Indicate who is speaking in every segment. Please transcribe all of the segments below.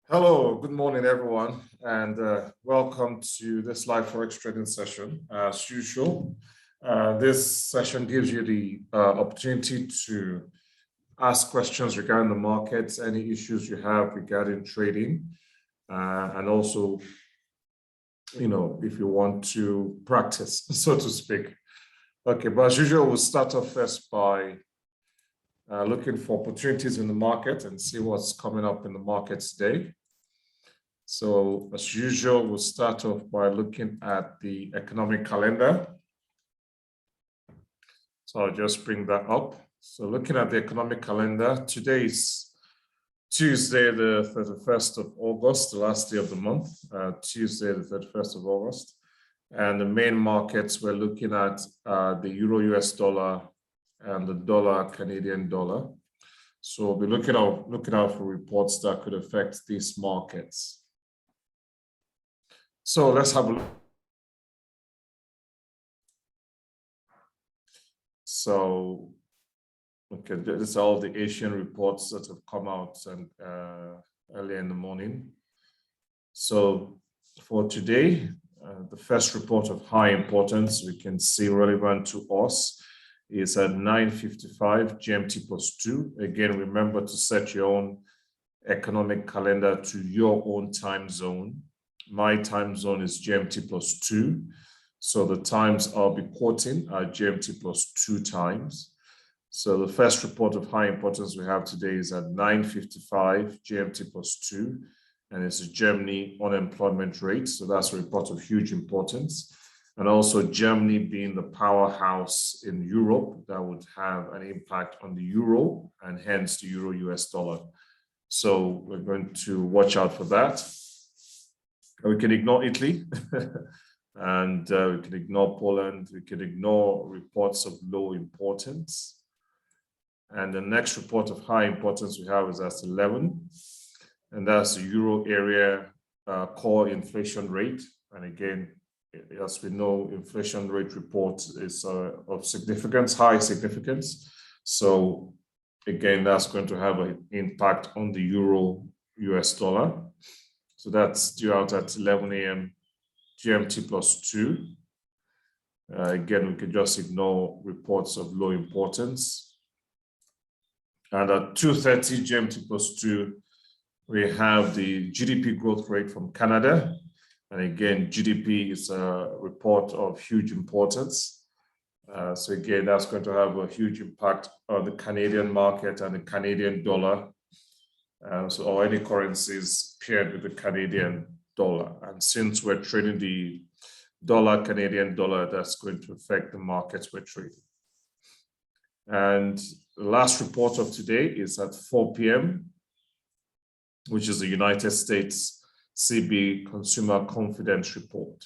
Speaker 1: Hello, good morning, everyone, and welcome to this live Forex trading session. As usual, this session gives you the opportunity to ask questions regarding the markets, any issues you have regarding trading, and also, if you want to practice, so to speak. Okay, but as usual, we'll start off first by looking for opportunities in the market and see what's coming up in the market today. So as usual, we'll start off by looking at the economic calendar. So I'll just bring that up. So looking at the economic calendar, today is Tuesday, the 31st of August, the last day of the month, Tuesday, the 31st of August. And the main markets we're looking at the Euro-US dollar and the dollar Canadian dollar. So we'll be looking out for reports that could affect these markets. So let's have a look. So, okay, this are all the Asian reports that have come out and earlier in the morning. So for today, the first report of high importance we can see relevant to us is at 9:55 GMT plus 2. Again, remember to set your own economic calendar to your own time zone. My time zone is GMT plus 2. So the times I'll be quoting are GMT plus 2 times. So the first report of high importance we have today is at 9:55 GMT plus 2. And it's a Germany unemployment rate. So that's a report of huge importance. And also Germany being the powerhouse in Europe, that would have an impact on the euro and hence the euro-US dollar. So we're going to watch out for that. We can ignore Italy and we can ignore Poland. We can ignore reports of low importance. And the next report of high importance we have is at 11. And that's the euro area core inflation rate. And again, as we know, inflation rate report is of significance, high significance. So again, that's going to have an impact on the euro-US dollar. So that's due out at 11 a.m. GMT plus 2. Again, we can just ignore reports of low importance. And at 2:30 GMT plus 2, we have the GDP growth rate from Canada. And again, GDP is a report of huge importance. So again, that's going to have a huge impact on the Canadian market and the Canadian dollar. Or any currencies paired with the Canadian dollar. And since we're trading the dollar Canadian dollar, that's going to affect the markets we're trading. And the last report of today is at 4 p.m., which is the United States CB Consumer Confidence Report.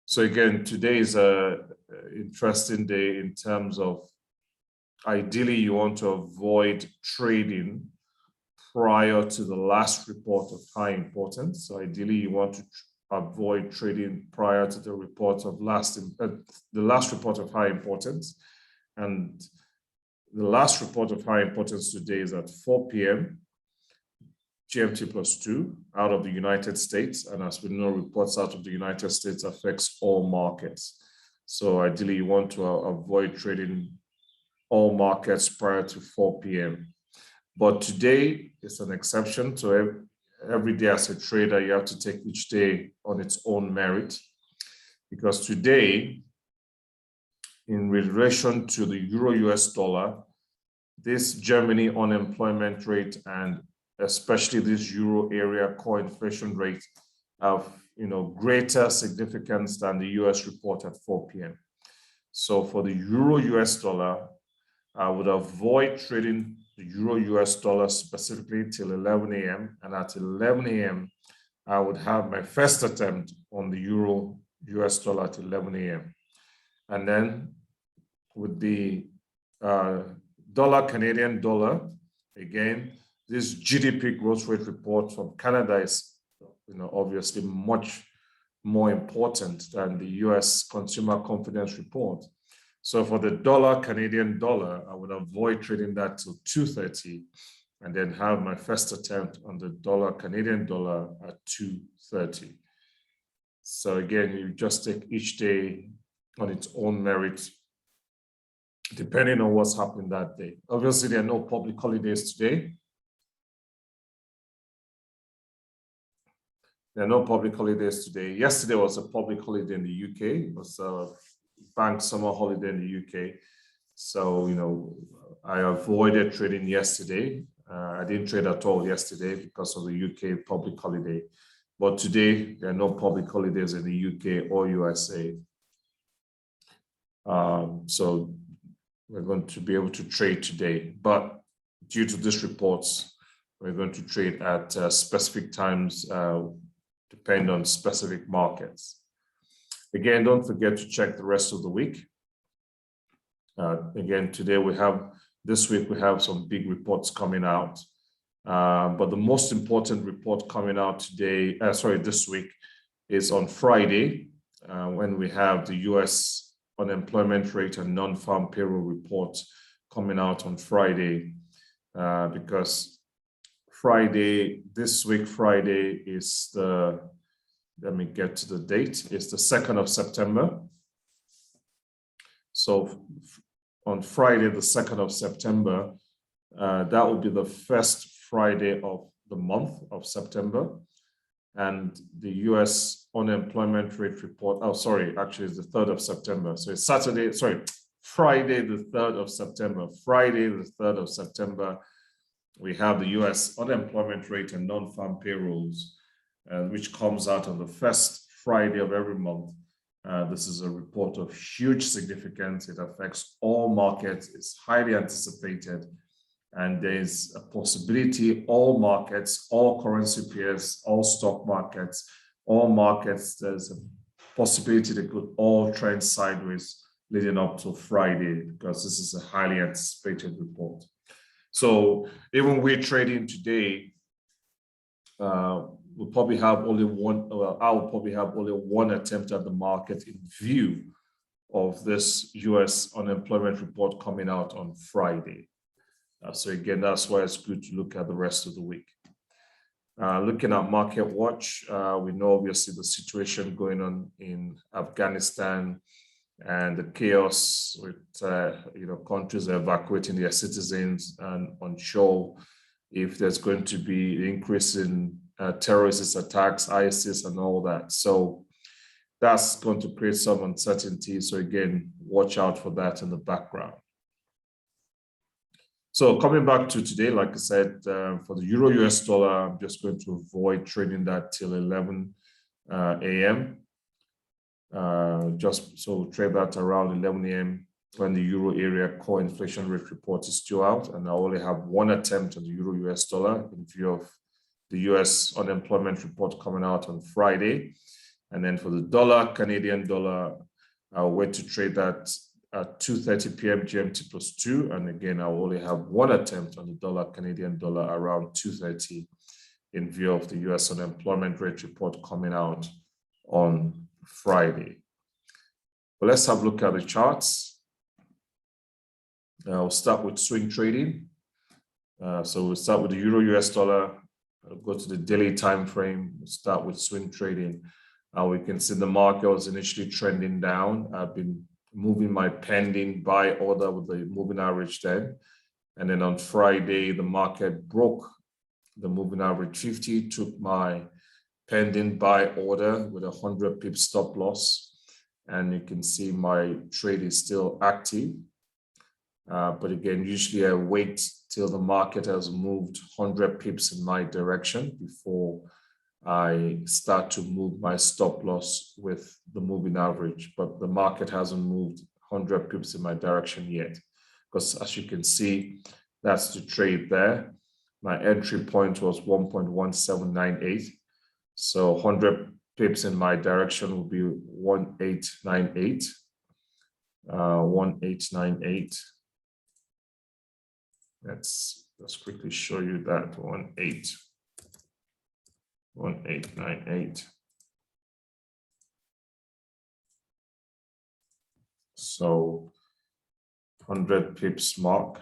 Speaker 1: So again, today is an interesting day in terms of ideally you want to avoid trading prior to the last report of high importance. So ideally you want to avoid trading prior to the report of the last report of high importance. And the last report of high importance today is at 4 p.m. GMT plus 2 out of the United States. And as we know, reports out of the United States affects all markets. So ideally you want to avoid trading all markets prior to 4 p.m. But today is an exception. So every day as a trader, you have to take each day on its own merit. Because today, in relation to the euro-US dollar, this Germany unemployment rate and especially this euro area core inflation rate have greater significance than the US report at 4 p.m. So for the euro-US dollar, I would avoid trading the euro-US dollar specifically till 11 a.m. And at 11 a.m., I would have my first attempt on the euro-US dollar at 11 a.m. And then with the dollar Canadian dollar, again, this GDP growth rate report from Canada is, obviously much more important than the US consumer confidence report. So for the dollar Canadian dollar, I would avoid trading that till 2:30. and then have my first attempt on the dollar, Canadian dollar at 230. So again, you just take each day on its own merit, depending on what's happening that day. Obviously, there are no public holidays today. There are no public holidays today. Yesterday was a public holiday in the UK. It was a bank summer holiday in the UK. So, you know, I avoided trading yesterday. I didn't trade at all yesterday because of the UK public holiday. But today, there are no public holidays in the UK or USA. So we're going to be able to trade today. But due to these reports, we're going to trade at specific times, depend on specific markets. Again, don't forget to check the rest of the week. Again, this week we have some big reports coming out. But the most important report coming out this week is on Friday, when we have the US unemployment rate and non-farm payroll report coming out on Friday, because this week Friday is let me get to the date, it's the 2nd of September. So on Friday, the 2nd of September, that will be the first Friday of the month of September. And the US unemployment rate report, actually it's the 3rd of September. So it's Friday, the 3rd of September. Friday, the 3rd of September, we have the US unemployment rate and non-farm payrolls, which comes out on the first Friday of every month. This is a report of huge significance. It affects all markets. It's highly anticipated. And there's a possibility all markets, all currency pairs, all stock markets, all markets, there's a possibility they could all trend sideways leading up to Friday, because this is a highly anticipated report. So even we're trading today, we'll probably have only one, I'll probably have only one attempt at the market in view of this US unemployment report coming out on Friday. So again, that's why it's good to look at the rest of the week. Looking at Market Watch, we know obviously the situation going on in Afghanistan and the chaos with countries evacuating their citizens and unsure if there's going to be an increase in terrorist attacks, ISIS and all that. So that's going to create some uncertainty. So again, watch out for that in the background. So coming back to today, like I said, for the Euro US dollar, I'm just going to avoid trading that till 11 a.m. Just so trade that around 11 a.m. when the Euro area core inflation rate report is still out. And I only have one attempt on the Euro US dollar in view of the US unemployment report coming out on Friday. And then for the dollar, Canadian dollar, I'll wait to trade that at 2:30 p.m. GMT plus 2. And again, I will only have one attempt on the dollar, Canadian dollar around 2:30 in view of the US unemployment rate report coming out on Friday. But let's have a look at the charts. I'll start with swing trading. So we'll start with the Euro US dollar. I'll go to the daily time frame. We'll start with swing trading. We can see the market was initially trending down. I've been moving my pending buy order with the moving average then. And then on Friday, the market broke the moving average 50, took my pending buy order with 100 pips stop loss. And you can see my trade is still active. But again, usually I wait till the market has moved 100 pips in my direction before I start to move my stop loss with the moving average, but the market hasn't moved 100 pips in my direction yet. Because as you can see, that's the trade there. My entry point was 1.1798. So 100 pips in my direction will be 1898. 1898. Let's quickly show you that 1898. So 100 pips mark.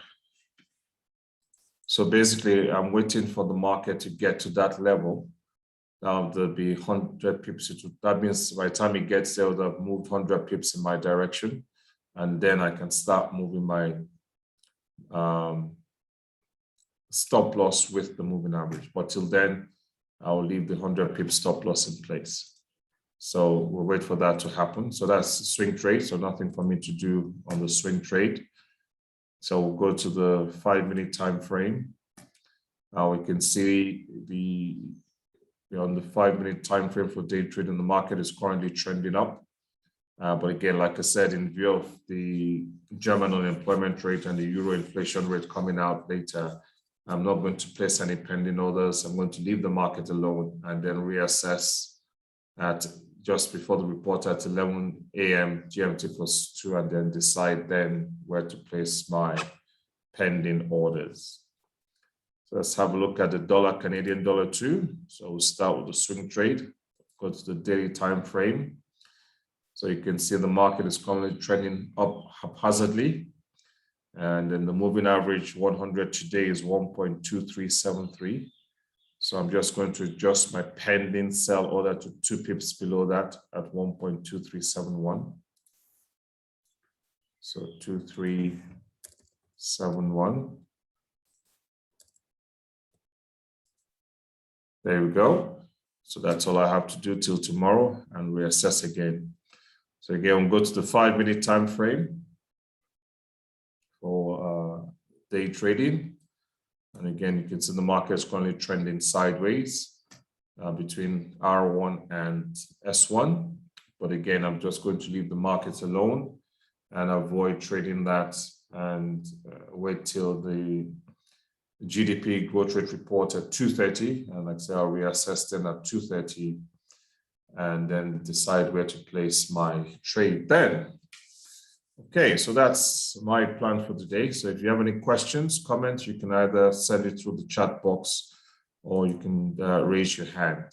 Speaker 1: So basically, I'm waiting for the market to get to that level. Now there'll be 100 pips. That means by the time it gets there, I've moved 100 pips in my direction. And then I can start moving my stop loss with the moving average. But till then, I'll leave the 100 pip stop loss in place. So we'll wait for that to happen. So that's swing trade. So nothing for me to do on the swing trade. So we'll go to the 5-minute time frame. Now we can see on the 5-minute time frame for day trading, the market is currently trending up. But again, like I said, in view of the German unemployment rate and the euro inflation rate coming out later, I'm not going to place any pending orders. I'm going to leave the market alone and then reassess at just before the report at 11 a.m. GMT +2, and then decide then where to place my pending orders. So let's have a look at the dollar Canadian dollar 2. So we'll start with the swing trade, go to the daily time frame. So you can see the market is currently trending up haphazardly. And then the moving average 100 today is 1.2373. So I'm just going to adjust my pending sell order to 2 pips below that at 1.2371. So 2371. There we go. So that's all I have to do till tomorrow and reassess again. So again, we'll go to the 5-minute time frame for day trading. And again, you can see the market is currently trending sideways between R1 and S1. But again, I'm just going to leave the markets alone and avoid trading that and wait till the GDP growth rate report at 2:30. And like I said, I'll reassess them at 2:30 and then decide where to place my trade then. Okay, so that's my plan for today. So if you have any questions, comments, you can either send it through the chat box or you can raise your hand.